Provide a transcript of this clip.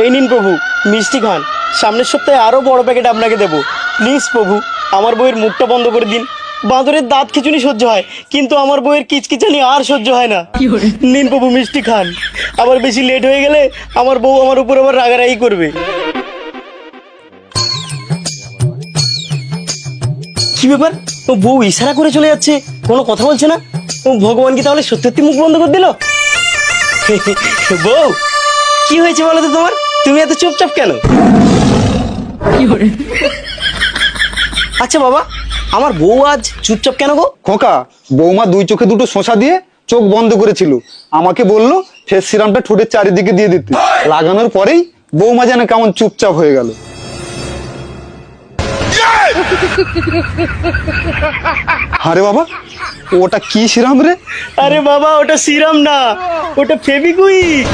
এই নিন প্রভু মিষ্টি খান, সামনের সপ্তাহে আরো বড় প্যাকেট আপনাকে দেবো। প্লিজ প্রভু, আমার বউয়ের মুখটা বন্ধ করে দিন। বাঁদরের দাঁত খিচুনি সহ্য হয়, কিন্তু আমার বউয়ের কিচকিচানি আর সহ্য হয় না। নিন প্রভু মিষ্টি খান, আবার বেশি লেট হয়ে গেলে আমার বউ আমার উপর আবার রাগারাগি করবে। কি ব্যাপার, ও বউ ইশারা করে চলে যাচ্ছে, কোনো কথা বলছে না। ও ভগবান কি তাহলে সত্যি সত্যি মুখ বন্ধ করে দিল? বউ কি হয়েছে বলো তো তোমার, তুমি এত চুপচাপ কেন? আচ্ছা বাবা, আমার বউ আজ চুপচাপ কেন গো? খোকা, বৌমা দুই চোখে দুটো শোঁসা দিয়ে চোখ বন্ধ করেছিল, আমাকে বললো ফেস সিরামটা ঠোঁটের চারিদিকে দিয়ে দিতে। লাগানোর পরেই বৌমা যেন কেমন চুপচাপ হয়ে গেল। আরে বাবা, ওটা কি সিরাম রে? আরে বাবা ওটা সিরাম না, ওটা ফেবিকুইক।